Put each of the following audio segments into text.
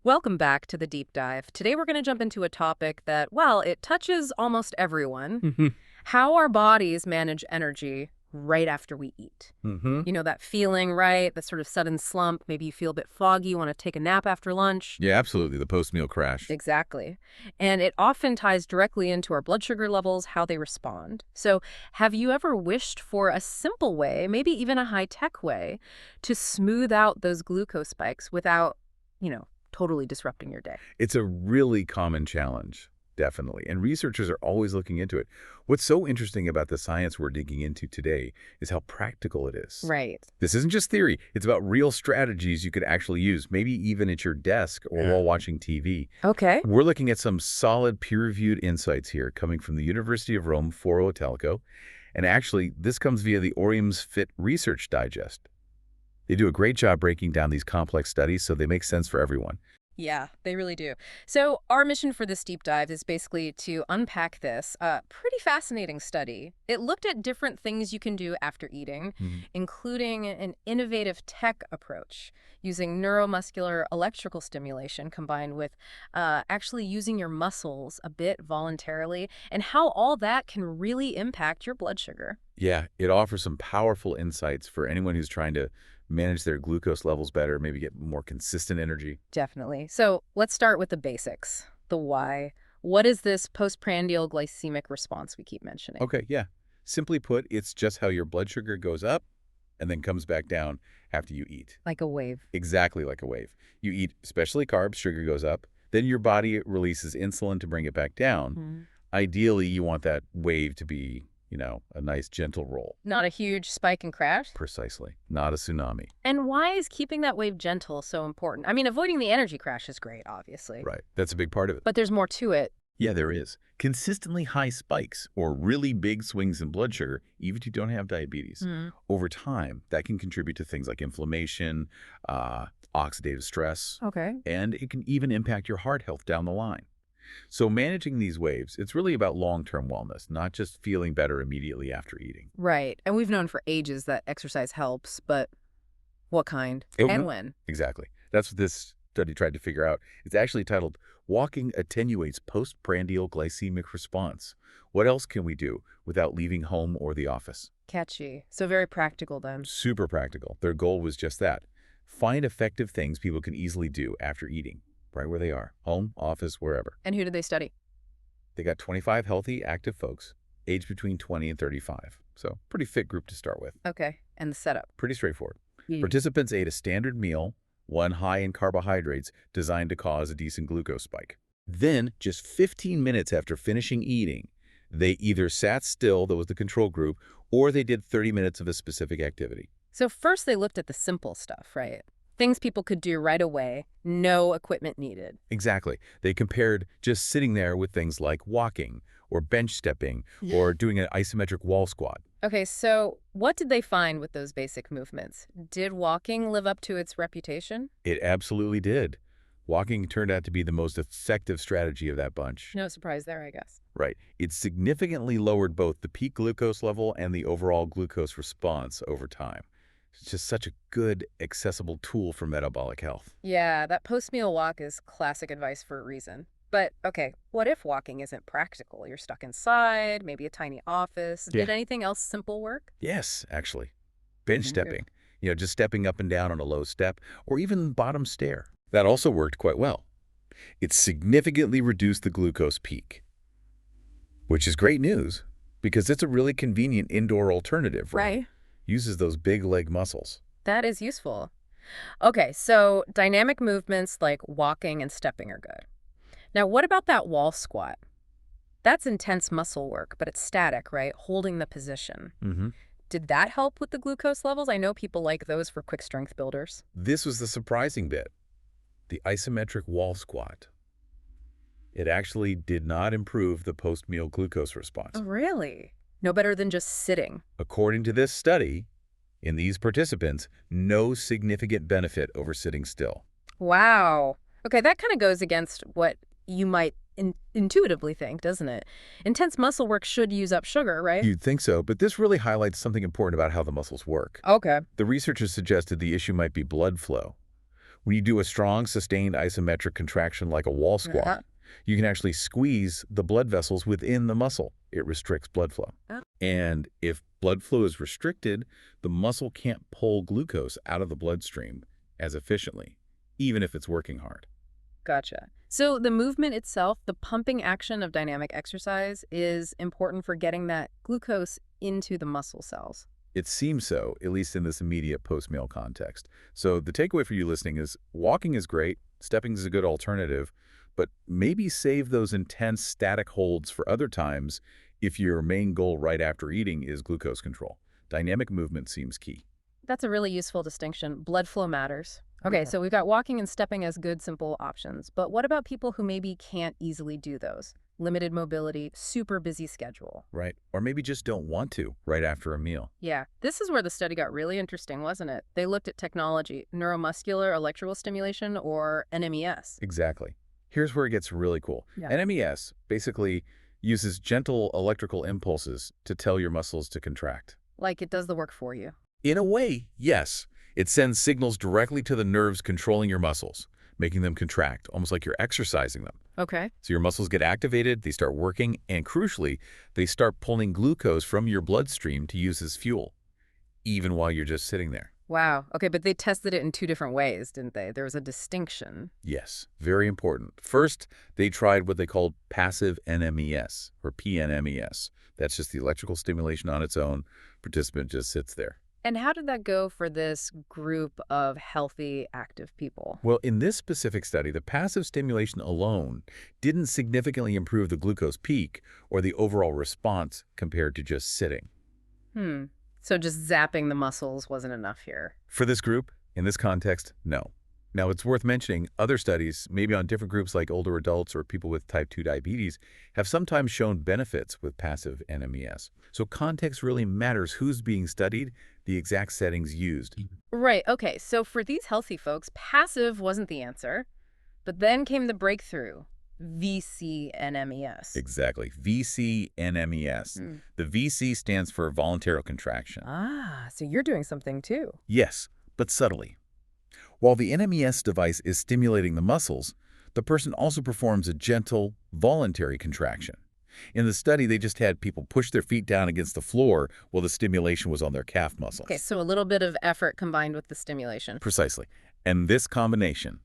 Welcome back to the deep dive. Today we're going to jump into a topic that, well, it touches almost everyone. Hmm. How our bodies manage energy right after we eat. Hmm. You know, that feeling, right? That sort of sudden slump. Maybe you feel a bit foggy, want to take a nap after lunch. Yeah, absolutely. The post-meal crash. Exactly. And it often ties directly into our blood sugar levels, how they respond. So, have you ever wished for a simple way, maybe even a high-tech way, to smooth out those glucose spikes without, totally disrupting your day? It's a really common challenge, definitely. And researchers are always looking into it. What's so interesting about the science we're digging into today is how practical it is. Right. This isn't just theory. It's about real strategies you could actually use, maybe even at your desk or while watching TV. Okay. We're looking at some solid peer-reviewed insights here coming from the University of Rome Foro Italico. And actually, this comes via the Orium's Fit Research Digest. They do a great job breaking down these complex studies so they make sense for everyone. Yeah, they really do. So our mission for this deep dive is basically to unpack this pretty fascinating study. It looked at different things you can do after eating, Mhm. including an innovative tech approach using neuromuscular electrical stimulation combined with actually using your muscles a bit voluntarily, and how all that can really impact your blood sugar. Yeah, it offers some powerful insights for anyone who's trying to manage their glucose levels better, maybe get more consistent energy. Definitely. So let's start with the basics, the why. What is this postprandial glycemic response we keep mentioning? Okay, yeah. Simply put, it's just how your blood sugar goes up and then comes back down after you eat. Like a wave. Exactly like a wave. You eat, especially carbs, sugar goes up. Then your body releases insulin to bring it back down. Mhm. Ideally, you want that wave to be, a nice gentle roll. Not a huge spike and crash? Precisely. Not a tsunami. And why is keeping that wave gentle so important? I mean, avoiding the energy crash is great, obviously. Right. That's a big part of it. But there's more to it. Yeah, there is. Consistently high spikes or really big swings in blood sugar, even if you don't have diabetes, Mm. over time, that can contribute to things like inflammation, oxidative stress, Okay. and it can even impact your heart health down the line. So managing these waves, it's really about long-term wellness, not just feeling better immediately after eating. Right. And we've known for ages that exercise helps, but what kind? And when? Exactly. That's what this study tried to figure out. It's actually titled, Walking Attenuates Postprandial Glycemic Response. What else can we do without leaving home or the office? Catchy. So very practical then. Super practical. Their goal was just that. Find effective things people can easily do after eating, right where they are, home, office, wherever. And who did they study? They got 25 healthy, active folks, aged between 20 and 35. So pretty fit group to start with. Okay. And the setup. Pretty straightforward. Mm. Participants ate a standard meal, one high in carbohydrates, designed to cause a decent glucose spike. Then, just 15 minutes after finishing eating, they either sat still, that was the control group, or they did 30 minutes of a specific activity. So first they looked at the simple stuff, right? Things people could do right away, no equipment needed. Exactly. They compared just sitting there with things like walking, or bench stepping, or doing an isometric wall squat. Okay, so what did they find with those basic movements? Did walking live up to its reputation? It absolutely did. Walking turned out to be the most effective strategy of that bunch. No surprise there, I guess. Right. It significantly lowered both the peak glucose level and the overall glucose response over time. It's just such a good, accessible tool for metabolic health. Yeah, that post-meal walk is classic advice for a reason. But, okay, what if walking isn't practical? You're stuck inside, maybe a tiny office. Yeah. Did anything else simple work? Yes, actually. Bench Mhm. stepping, just stepping up and down on a low step, or even bottom stair. That also worked quite well. It significantly reduced the glucose peak, which is great news because it's a really convenient indoor alternative, Right. Uses those big leg muscles. That is useful. Okay, so dynamic movements like walking and stepping are good. Now, what about that wall squat? That's intense muscle work, but it's static, right? Holding the position. Mm-hmm. Did that help with the glucose levels? I know people like those for quick strength builders. This was the surprising bit. The isometric wall squat. It actually did not improve the post-meal glucose response. Oh, really? No better than just sitting. According to this study, in these participants, no significant benefit over sitting still. Wow. Okay, that kind of goes against what you might intuitively think, doesn't it? Intense muscle work should use up sugar, right? You'd think so, but this really highlights something important about how the muscles work. Okay. The researchers suggested the issue might be blood flow, When you do a strong, sustained isometric contraction like a wall Uh-huh. squat, you can actually squeeze the blood vessels within the muscle. It restricts blood flow. Oh. And if blood flow is restricted, the muscle can't pull glucose out of the bloodstream as efficiently, even if it's working hard. Gotcha. So the movement itself, the pumping action of dynamic exercise, is important for getting that glucose into the muscle cells. It seems so, at least in this immediate post-meal context. So the takeaway for you listening is walking is great, stepping is a good alternative, but maybe save those intense static holds for other times if your main goal right after eating is glucose control. Dynamic movement seems key. That's a really useful distinction. Blood flow matters. Okay, Yeah. so we've got walking and stepping as good, simple options. But what about people who maybe can't easily do those? Limited mobility, super busy schedule. Right? Or maybe just don't want to right after a meal. Yeah, this is where the study got really interesting, wasn't it? They looked at technology, neuromuscular electrical stimulation, or NMES. Exactly. Here's where it gets really cool. Yeah. NMES basically uses gentle electrical impulses to tell your muscles to contract. Like it does the work for you. In a way, yes. It sends signals directly to the nerves controlling your muscles, making them contract, almost like you're exercising them. Okay. So your muscles get activated, they start working, and crucially, they start pulling glucose from your bloodstream to use as fuel, even while you're just sitting there. Wow. Okay, but they tested it in two different ways, didn't they? There was a distinction. Yes, very important. First, they tried what they called passive NMES, or PNMES. That's just the electrical stimulation on its own. Participant just sits there. And how did that go for this group of healthy, active people? Well, in this specific study, the passive stimulation alone didn't significantly improve the glucose peak or the overall response compared to just sitting. So just zapping the muscles wasn't enough here. For this group, in this context, no. Now, it's worth mentioning other studies, maybe on different groups like older adults or people with type 2 diabetes, have sometimes shown benefits with passive NMES. So context really matters who's being studied, the exact settings used. Right. Okay. So for these healthy folks, passive wasn't the answer. But then came the breakthrough, VCNMES. Exactly. VCNMES. The VC stands for voluntary contraction. Ah, so you're doing something too. Yes, but subtly. While the NMES device is stimulating the muscles, the person also performs a gentle, voluntary contraction. In the study, they just had people push their feet down against the floor while the stimulation was on their calf muscles. Okay, so a little bit of effort combined with the stimulation. Precisely. And this combination,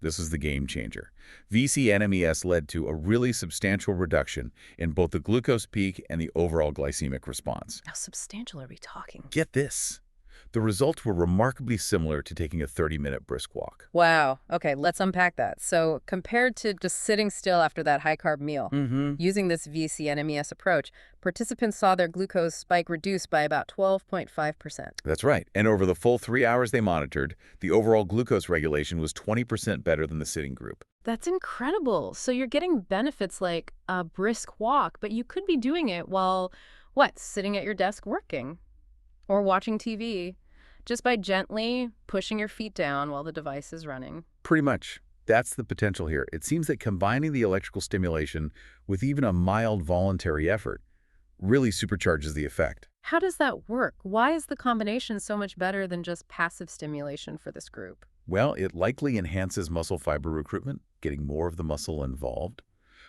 this is the game changer. VCNMES led to a really substantial reduction in both the glucose peak and the overall glycemic response. How substantial are we talking? Get this. The results were remarkably similar to taking a 30-minute brisk walk. Wow. Okay, let's unpack that. So compared to just sitting still after that high-carb meal, using this VCNMES approach, participants saw their glucose spike reduced by about 12.5%. That's right. And over the full 3 hours they monitored, the overall glucose regulation was 20% better than the sitting group. That's incredible. So you're getting benefits like a brisk walk, but you could be doing it while, sitting at your desk working or watching TV, just by gently pushing your feet down while the device is running. Pretty much. That's the potential here. It seems that combining the electrical stimulation with even a mild voluntary effort really supercharges the effect. How does that work? Why is the combination so much better than just passive stimulation for this group? Well, it likely enhances muscle fiber recruitment, getting more of the muscle involved.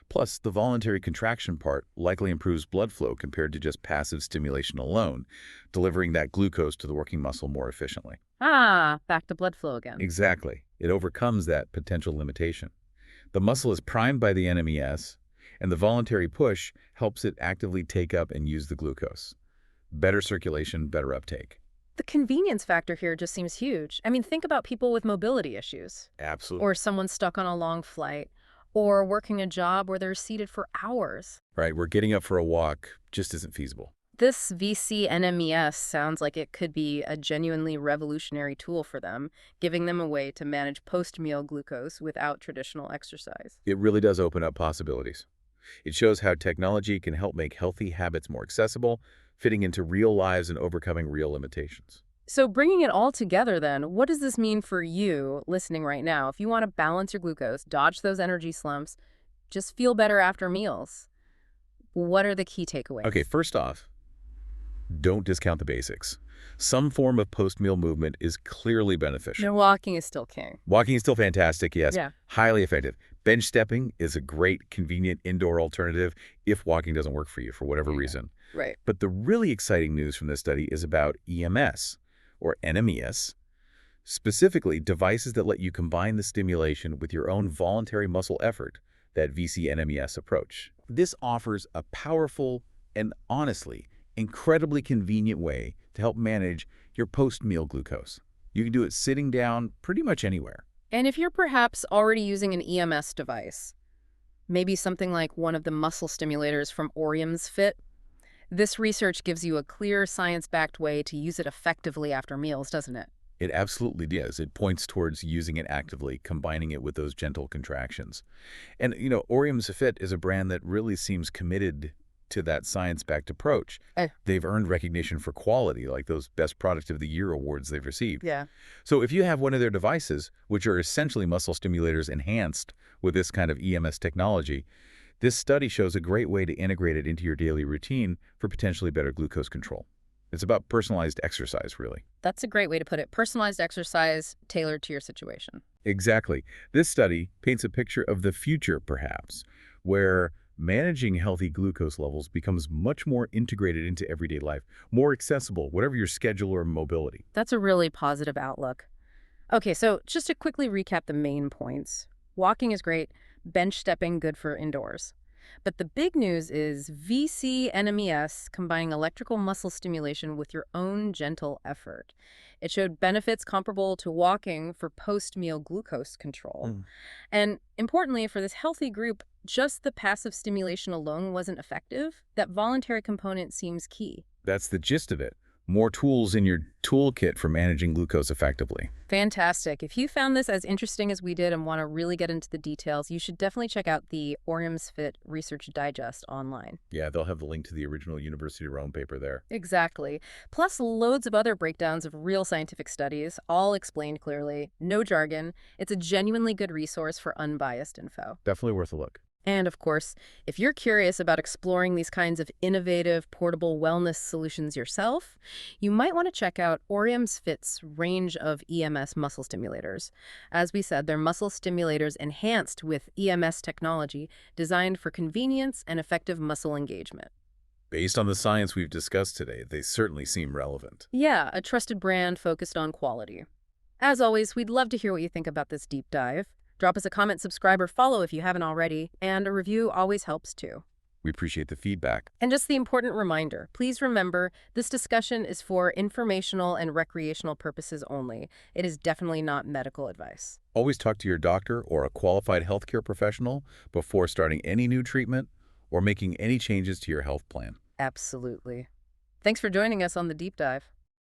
Plus, the voluntary contraction part likely improves blood flow compared to just passive stimulation alone, delivering that glucose to the working muscle more efficiently. Ah, back to blood flow again. Exactly. It overcomes that potential limitation. The muscle is primed by the NMES, and the voluntary push helps it actively take up and use the glucose. Better circulation, better uptake. The convenience factor here just seems huge. I mean, think about people with mobility issues. Absolutely. Or someone stuck on a long flight, or working a job where they're seated for hours. Right, where getting up for a walk just isn't feasible. This VCNMES sounds like it could be a genuinely revolutionary tool for them, giving them a way to manage post-meal glucose without traditional exercise. It really does open up possibilities. It shows how technology can help make healthy habits more accessible, fitting into real lives and overcoming real limitations. So bringing it all together then, what does this mean for you listening right now? If you want to balance your glucose, dodge those energy slumps, just feel better after meals, what are the key takeaways? Okay, first off, don't discount the basics. Some form of post-meal movement is clearly beneficial. No, walking is still king. Walking is still fantastic, yes. Yeah. Highly effective. Bench stepping is a great, convenient indoor alternative if walking doesn't work for you for whatever There you go. reason. Right. But the really exciting news from this study is about EMS, or NMES, specifically devices that let you combine the stimulation with your own voluntary muscle effort, that VC-NMES approach. This offers a powerful and, honestly, incredibly convenient way to help manage your post-meal glucose. You can do it sitting down pretty much anywhere. And if you're perhaps already using an EMS device, maybe something like one of the muscle stimulators from Orium's Fit, this research gives you a clear science-backed way to use it effectively after meals, doesn't it? It absolutely does. It points towards using it actively, combining it with those gentle contractions. And, Orium's Fit is a brand that really seems committed to that science-backed approach. Eh. They've earned recognition for quality, like those Best Product of the Year awards they've received. Yeah. So if you have one of their devices, which are essentially muscle stimulators enhanced with this kind of EMS technology, this study shows a great way to integrate it into your daily routine for potentially better glucose control. It's about personalized exercise, really. That's a great way to put it. Personalized exercise tailored to your situation. Exactly. This study paints a picture of the future, perhaps, where managing healthy glucose levels becomes much more integrated into everyday life, more accessible, whatever your schedule or mobility. That's a really positive outlook. Okay, so just to quickly recap the main points. Walking is great, bench stepping good for indoors. But the big news is VC-NMES combining electrical muscle stimulation with your own gentle effort. It showed benefits comparable to walking for post-meal glucose control. And importantly, for this healthy group, just the passive stimulation alone wasn't effective. That voluntary component seems key. That's the gist of it. More tools in your toolkit for managing glucose effectively. Fantastic. If you found this as interesting as we did and want to really get into the details, you should definitely check out the Orium's Fit Research Digest online. Yeah, they'll have the link to the original University of Rome paper there. Exactly. Plus loads of other breakdowns of real scientific studies, all explained clearly, no jargon. It's a genuinely good resource for unbiased info. Definitely worth a look. And of course, if you're curious about exploring these kinds of innovative, portable wellness solutions yourself, you might want to check out Orium's Fit's range of EMS muscle stimulators. As we said, they're muscle stimulators enhanced with EMS technology designed for convenience and effective muscle engagement. Based on the science we've discussed today, they certainly seem relevant. Yeah, a trusted brand focused on quality. As always, we'd love to hear what you think about this deep dive. Drop us a comment, subscribe, or follow if you haven't already, and a review always helps too. We appreciate the feedback. And just the important reminder, please remember, this discussion is for informational and recreational purposes only. It is definitely not medical advice. Always talk to your doctor or a qualified healthcare professional before starting any new treatment or making any changes to your health plan. Absolutely. Thanks for joining us on the deep dive.